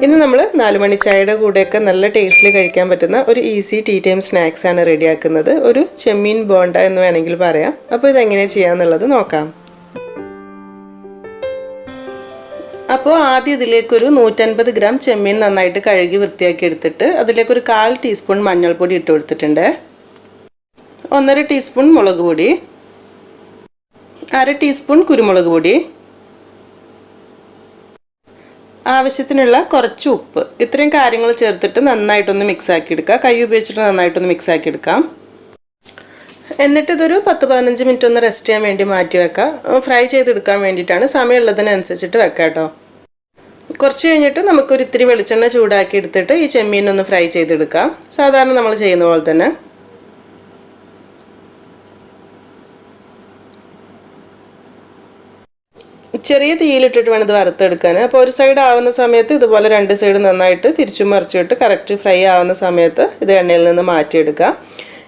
ഇന്ന് നമ്മൾ 4 മണി ചായയുടെ കൂടെയൊക്കെ നല്ല ടേസ്റ്റിൽ കഴിക്കാൻ പറ്റുന്ന ഒരു ഈസി ടീ ടൈം സ്നാക്സ് ആണ് റെഡിയാക്കുന്നത്. ഒരു ചെമ്മീൻ ബോണ്ട എന്ന് വേണമെങ്കിൽ പറയാം. അപ്പോൾ ഇതെങ്ങനെയാണ് ചെയ്യാന്നുള്ളത് നോക്കാം. അപ്പോൾ ആദ്യം ഇതിലേക്കൊരു 150 ഗ്രാം ചെമ്മീൻ നന്നായിട്ട് കഴുകി വൃത്തിയാക്കി എടുത്തിട്ട് അതിലേക്കൊരു 1/4 ടീസ്പൂൺ മഞ്ഞൾപ്പൊടി ഇട്ട് കൊടുത്തിട്ടുണ്ട്. 1.5 ടീസ്പൂൺ മുളക് പൊടി, 1/2 ടീസ്പൂൺ കുരുമുളക് പൊടി, ആവശ്യത്തിനുള്ള കുറച്ച് ഉപ്പ്. ഇത്രയും കാര്യങ്ങൾ ചേർത്തിട്ട് നന്നായിട്ടൊന്ന് മിക്സ് ആക്കി എടുക്കുക. കൈ ഉപയോഗിച്ചിട്ട് നന്നായിട്ടൊന്ന് മിക്സ് ആക്കി എടുക്കാം. എന്നിട്ട് ഇതൊരു 10-15 മിനിറ്റ് ഒന്ന് റെസ്റ്റ് ചെയ്യാൻ വേണ്ടി മാറ്റി വെക്കാം. ഫ്രൈ ചെയ്തെടുക്കാൻ വേണ്ടിയിട്ടാണ്. സമയമുള്ളതിനനുസരിച്ചിട്ട് വെക്കാം കേട്ടോ. കുറച്ച് കഴിഞ്ഞിട്ട് നമുക്കൊരു ഇത്തിരി വെളിച്ചെണ്ണ ചൂടാക്കി എടുത്തിട്ട് ഈ ചെമ്മീനൊന്ന് ഫ്രൈ ചെയ്തെടുക്കാം. സാധാരണ നമ്മൾ ചെയ്യുന്ന പോലെ തന്നെ. ചെറിയ തീയിലിട്ടിട്ട് വേണം ഇത് വറുത്തെടുക്കാൻ. അപ്പോൾ ഒരു സൈഡ് ആവുന്ന സമയത്ത് ഇതുപോലെ 2 സൈഡ് നന്നായിട്ട് തിരിച്ചും മറിച്ചിട്ട് കറക്റ്റ് ഫ്രൈ ആവുന്ന സമയത്ത് ഇത് എണ്ണയിൽ നിന്ന് മാറ്റിയെടുക്കുക.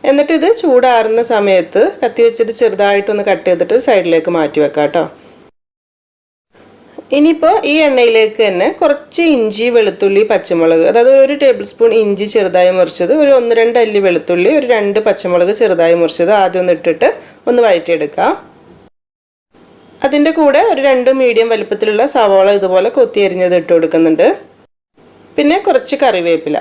എന്നിട്ട് ഇത് ചൂടാറുന്ന സമയത്ത് കത്തി വെച്ചിട്ട് ചെറുതായിട്ടൊന്ന് കട്ട് ചെയ്തിട്ട് ഒരു സൈഡിലേക്ക് മാറ്റി വെക്കാം കേട്ടോ. ഇനിയിപ്പോൾ ഈ എണ്ണയിലേക്ക് തന്നെ കുറച്ച് ഇഞ്ചി, വെളുത്തുള്ളി, പച്ചമുളക്, അതായത് 1 ടേബിൾ സ്പൂൺ ഇഞ്ചി ചെറുതായി മുറിച്ചത്, ഒരു 1-2 അല്ലി വെളുത്തുള്ളി, ഒരു 2 പച്ചമുളക് ചെറുതായി മുറിച്ചത് ആദ്യം ഒന്ന് ഇട്ടിട്ട് ഒന്ന് വഴറ്റിയെടുക്കാം. അതിൻ്റെ കൂടെ ഒരു 2 മീഡിയം വലുപ്പത്തിലുള്ള സവാള ഇതുപോലെ കൊത്തി അരിഞ്ഞത് ഇട്ട് കൊടുക്കുന്നുണ്ട്. പിന്നെ കുറച്ച് കറിവേപ്പില,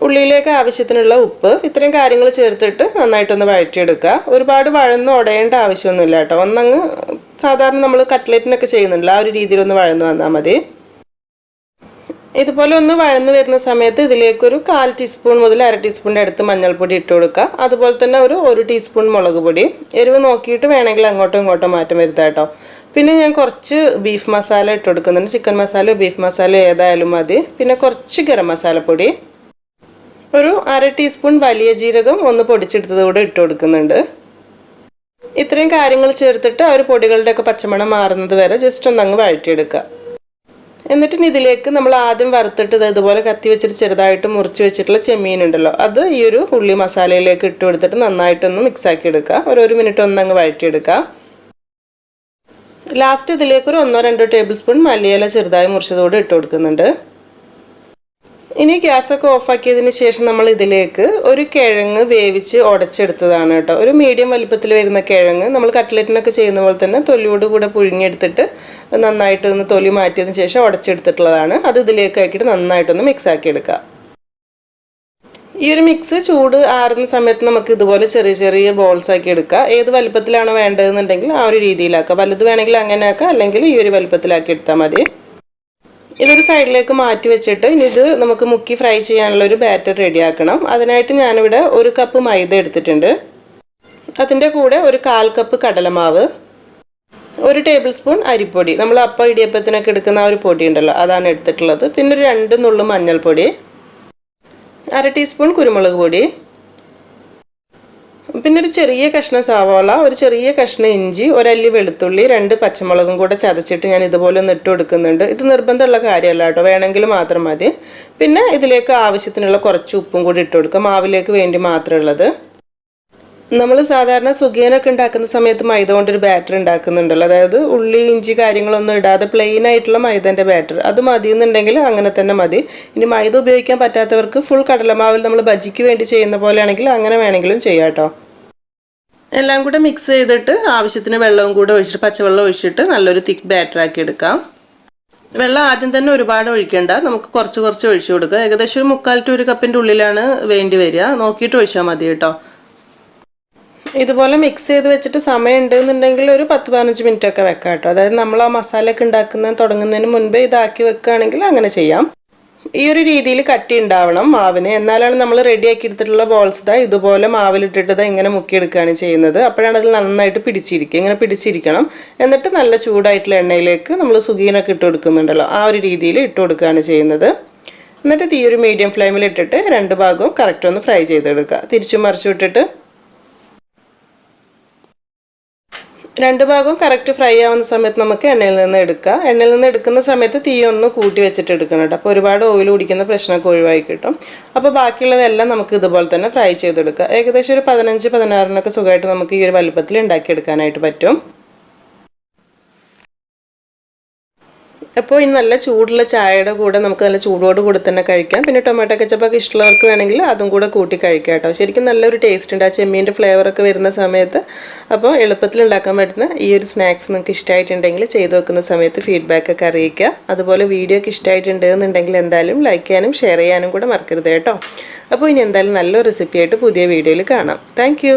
ഉള്ളിയിലേക്ക് ആവശ്യത്തിനുള്ള ഉപ്പ്, ഇത്രയും കാര്യങ്ങൾ ചേർത്തിട്ട് നന്നായിട്ടൊന്ന് വഴറ്റിയെടുക്കുക. ഒരുപാട് വഴന്ന് ഉടയേണ്ട ആവശ്യമൊന്നുമില്ല കേട്ടോ. ഒന്നങ്ങ് സാധാരണ നമ്മൾ കട്ട്ലറ്റിനൊക്കെ ചെയ്യുന്നുണ്ടല്ലോ ആ ഒരു രീതിയിലൊന്ന് വഴന്ന് വന്നാൽ മതി. ഇതുപോലെ ഒന്ന് വഴന്ന് വരുന്ന സമയത്ത് ഇതിലേക്കൊരു 1/4 ടീസ്പൂൺ മുതൽ 1/2 ടീസ്പൂണിൻ്റെ അടുത്ത് മഞ്ഞൾപ്പൊടി ഇട്ട് കൊടുക്കുക. അതുപോലെ തന്നെ ഒരു 1 ടീസ്പൂൺ മുളക് പൊടി. എരിവ് നോക്കിയിട്ട് വേണമെങ്കിൽ അങ്ങോട്ടും ഇങ്ങോട്ടും മാറ്റം വരുത്താം കേട്ടോ. പിന്നെ ഞാൻ കുറച്ച് ബീഫ് മസാല ഇട്ട് കൊടുക്കുന്നുണ്ട്. ചിക്കൻ മസാല, ബീഫ് മസാല ഏതായാലും മതി. പിന്നെ കുറച്ച് ഗരം മസാലപ്പൊടി, ഒരു 1/2 ടീസ്പൂൺ വലിയ ജീരകം ഒന്ന് പൊടിച്ചെടുത്തത് കൂടെ ഇട്ട് കൊടുക്കുന്നുണ്ട്. ഇത്രയും കാര്യങ്ങൾ ചേർത്തിട്ട് ആ ഒരു പൊടികളുടെയൊക്കെ പച്ചമണം മാറുന്നത് വരെ ജസ്റ്റ് ഒന്നങ്ങ് വഴറ്റിയെടുക്കുക. എന്നിട്ട് ഇതിലേക്ക് നമ്മൾ ആദ്യം വറുത്തിട്ട് ഇതുപോലെ കത്തി വെച്ചിട്ട് ചെറുതായിട്ട് മുറിച്ച് വെച്ചിട്ടുള്ള ചെമ്മീൻ ഉണ്ടല്ലോ, അത് ഈ ഒരു ഉള്ളി മസാലയിലേക്ക് ഇട്ട് കൊടുത്തിട്ട് നന്നായിട്ടൊന്ന് മിക്സ് ആക്കി എടുക്കുക. ഒരു മിനിറ്റ് ഒന്നങ്ങ് വഴറ്റിയെടുക്കുക. ലാസ്റ്റ് ഇതിലേക്കൊരു 1-2 ടേബിൾ സ്പൂൺ മല്ലിയില ചെറുതായി മുറിച്ചതോടെ ഇട്ട് കൊടുക്കുന്നുണ്ട്. ഇനി ഗ്യാസൊക്കെ ഓഫാക്കിയതിന് ശേഷം നമ്മൾ ഇതിലേക്ക് ഒരു കിഴങ്ങ് വേവിച്ച് ഉടച്ചെടുത്തതാണ് കേട്ടോ. ഒരു മീഡിയം വലിപ്പത്തിൽ വരുന്ന കിഴങ്ങ് നമ്മൾ കട്ട്ലറ്റിനൊക്കെ ചെയ്യുന്ന പോലെ തന്നെ തൊലിയോട് കൂടെ പുഴുങ്ങിയെടുത്തിട്ട് നന്നായിട്ടൊന്ന് തൊലി മാറ്റിയതിന് ശേഷം ഉടച്ചെടുത്തിട്ടുള്ളതാണ്. അത് ഇതിലേക്ക് ആക്കിയിട്ട് നന്നായിട്ടൊന്ന് മിക്സ് ആക്കി എടുക്കുക. ഈ ഒരു മിക്സ് ചൂട് ആറുന്ന സമയത്ത് നമുക്ക് ഇതുപോലെ ചെറിയ ചെറിയ ബോൾസ് ആക്കി എടുക്കുക. ഏത് വലുപ്പത്തിലാണോ വേണ്ടതെന്നുണ്ടെങ്കിൽ ആ ഒരു രീതിയിലാക്കുക. വലുത് വേണമെങ്കിൽ അങ്ങനെ ആക്കുക, അല്ലെങ്കിൽ ഈ ഒരു വലുപ്പത്തിലാക്കി എടുത്താൽ മതി. ഇതൊരു സൈഡിലേക്ക് മാറ്റി വെച്ചിട്ട് ഇനി ഇത് നമുക്ക് മുക്കി ഫ്രൈ ചെയ്യാനുള്ള ഒരു ബാറ്റർ റെഡിയാക്കണം. അതിനായിട്ട് ഞാനിവിടെ 1 കപ്പ് മൈദ എടുത്തിട്ടുണ്ട്. അതിൻ്റെ കൂടെ ഒരു 1/4 കപ്പ് കടലമാവ്, 1 ടേബിൾ സ്പൂൺ അരിപ്പൊടി, നമ്മൾ അപ്പം ഇടിയപ്പത്തിനൊക്കെ എടുക്കുന്ന ആ ഒരു പൊടി ഉണ്ടല്ലോ അതാണ് എടുത്തിട്ടുള്ളത്. പിന്നെ ഒരു 2 നുള്ളു മഞ്ഞൾപ്പൊടി, 1/2 ടീസ്പൂൺ കുരുമുളക് പൊടി, പിന്നെ ഒരു ചെറിയ കഷ്ണം സവാള, ഒരു ചെറിയ കഷ്ണം ഇഞ്ചി, 1 അല്ലി വെളുത്തുള്ളി, 2 പച്ചമുളകും കൂടെ ചതച്ചിട്ട് ഞാൻ ഇതുപോലെ ഒന്ന് ഇട്ട് കൊടുക്കുന്നുണ്ട്. ഇത് നിർബന്ധമുള്ള കാര്യമല്ല കേട്ടോ, വേണമെങ്കിൽ മാത്രം മതി. പിന്നെ ഇതിലേക്ക് ആവശ്യത്തിനുള്ള കുറച്ച് ഉപ്പും കൂടി ഇട്ട് കൊടുക്കുക. മാവിലേക്ക് വേണ്ടി മാത്രമുള്ളത്. നമ്മൾ സാധാരണ സുഖിയനൊക്കെ ഉണ്ടാക്കുന്ന സമയത്ത് മൈദ കൊണ്ടൊരു ബാറ്റർ ഉണ്ടാക്കുന്നുണ്ടല്ലോ, അതായത് ഉള്ളി ഇഞ്ചി കാര്യങ്ങളൊന്നും ഇടാതെ പ്ലെയിൻ ആയിട്ടുള്ള മൈദേൻ്റെ ബാറ്റർ, അത് മതി എന്നുണ്ടെങ്കിൽ അങ്ങനെ തന്നെ മതി. ഇനി മൈദ ഉപയോഗിക്കാൻ പറ്റാത്തവർക്ക് ഫുൾ കടലമാവിൽ നമ്മൾ ബജിക്ക് വേണ്ടി ചെയ്യുന്ന പോലെ ആണെങ്കിൽ അങ്ങനെ വേണമെങ്കിലും ചെയ്യാം കേട്ടോ. എല്ലാം കൂടെ മിക്സ് ചെയ്തിട്ട് ആവശ്യത്തിന് വെള്ളവും കൂടെ ഒഴിച്ചിട്ട് പച്ചവെള്ളം ഒഴിച്ചിട്ട് നല്ലൊരു തിക്ക് ബാറ്റർ ആക്കി എടുക്കാം. വെള്ളം ആദ്യം തന്നെ ഒരുപാട് ഒഴിക്കേണ്ട, നമുക്ക് കുറച്ച് കുറച്ച് ഒഴിച്ചു കൊടുക്കുക. ഏകദേശം ഒരു 1/4 to 1 കപ്പിൻ്റെ ഉള്ളിലാണ് വേണ്ടി വരിക. നോക്കിയിട്ട് ഒഴിച്ചാൽ മതി കേട്ടോ. ഇതുപോലെ മിക്സ് ചെയ്ത് വെച്ചിട്ട് സമയം ഉണ്ടെന്നുണ്ടെങ്കിൽ ഒരു 10-15 മിനിറ്റ് ഒക്കെ വെക്കാം കേട്ടോ. അതായത് നമ്മൾ ആ മസാലയൊക്കെ തുടങ്ങുന്നതിന് മുൻപേ ഇതാക്കി വെക്കുകയാണെങ്കിൽ അങ്ങനെ ചെയ്യാം. ഈ ഒരു രീതിയിൽ കട്ടി ഉണ്ടാവണം മാവിന്, എന്നാലാണ് നമ്മൾ റെഡിയാക്കി എടുത്തിട്ടുള്ള ബോൾസ് ഇതുപോലെ മാവിലിട്ടിട്ട് ഇങ്ങനെ മുക്കിയെടുക്കുകയാണ് ചെയ്യുന്നത്. അപ്പോഴാണ് അതിൽ നന്നായിട്ട് പിടിച്ചിരിക്കുക. ഇങ്ങനെ പിടിച്ചിരിക്കണം. എന്നിട്ട് നല്ല ചൂടായിട്ടുള്ള എണ്ണയിലേക്ക് നമ്മൾ സുഗീനൊക്കെ ഇട്ട് കൊടുക്കുന്നുണ്ടല്ലോ ആ ഒരു രീതിയിൽ ഇട്ട് കൊടുക്കുകയാണ് ചെയ്യുന്നത്. എന്നിട്ട് തീ ഒരു മീഡിയം ഫ്ലെയിമിൽ ഇട്ടിട്ട് 2 ഭാഗവും കറക്റ്റ് ഒന്ന് ഫ്രൈ ചെയ്തെടുക്കുക. തിരിച്ചും മറിച്ചു വിട്ടിട്ട് 2 ഭാഗവും കറക്റ്റ് ഫ്രൈ ആവുന്ന സമയത്ത് നമുക്ക് എണ്ണയിൽ നിന്ന് എടുക്കാം. എണ്ണയിൽ നിന്ന് എടുക്കുന്ന സമയത്ത് തീ ഒന്ന് കൂട്ടി വെച്ചിട്ട് എടുക്കണം കേട്ടോ. അപ്പോൾ ഒരുപാട് ഓയിൽ കുടിക്കുന്ന പ്രശ്നമൊക്കെ ഒഴിവായി കിട്ടും. അപ്പോൾ ബാക്കിയുള്ളതെല്ലാം നമുക്ക് ഇതുപോലെ തന്നെ ഫ്രൈ ചെയ്തെടുക്കാം. ഏകദേശം ഒരു 15-16 സുഖമായിട്ട് നമുക്ക് ഈ ഒരു വലുപ്പത്തിൽ ഉണ്ടാക്കിയെടുക്കാനായിട്ട് പറ്റും. അപ്പോൾ ഇനി നല്ല ചൂടുള്ള ചായയുടെ കൂടെ നമുക്ക് നല്ല ചൂടോട് കൂടെ തന്നെ കഴിക്കാം. പിന്നെ ടൊമാറ്റോ കെച്ചപ്പൊക്കെ ഇഷ്ടമുള്ളവർക്ക് വേണമെങ്കിൽ അതും കൂടെ കൂട്ടി കഴിക്കാം കേട്ടോ. ശരിക്കും നല്ലൊരു ടേസ്റ്റ് ഉണ്ട് ആ ചെമ്മീൻ്റെ ഫ്ലേവറൊക്കെ വരുന്ന സമയത്ത്. അപ്പോൾ എളുപ്പത്തിൽ ഉണ്ടാക്കാൻ പറ്റുന്ന ഈ ഒരു സ്നാക്സ് നിങ്ങൾക്ക് ഇഷ്ടമായിട്ടുണ്ടെങ്കിൽ ചെയ്ത് വെക്കുന്ന സമയത്ത് ഫീഡ്ബാക്കൊക്കെ അറിയിക്കുക. അതുപോലെ വീഡിയോ ഒക്കെ ഇഷ്ടമായിട്ടുണ്ട് എന്നുണ്ടെങ്കിൽ എന്തായാലും ലൈക്ക് ചെയ്യാനും ഷെയർ ചെയ്യാനും കൂടെ മറക്കരുത് കേട്ടോ. അപ്പോൾ ഇനി എന്തായാലും നല്ലൊരു റെസിപ്പിയായിട്ട് പുതിയ വീഡിയോയിൽ കാണാം. താങ്ക്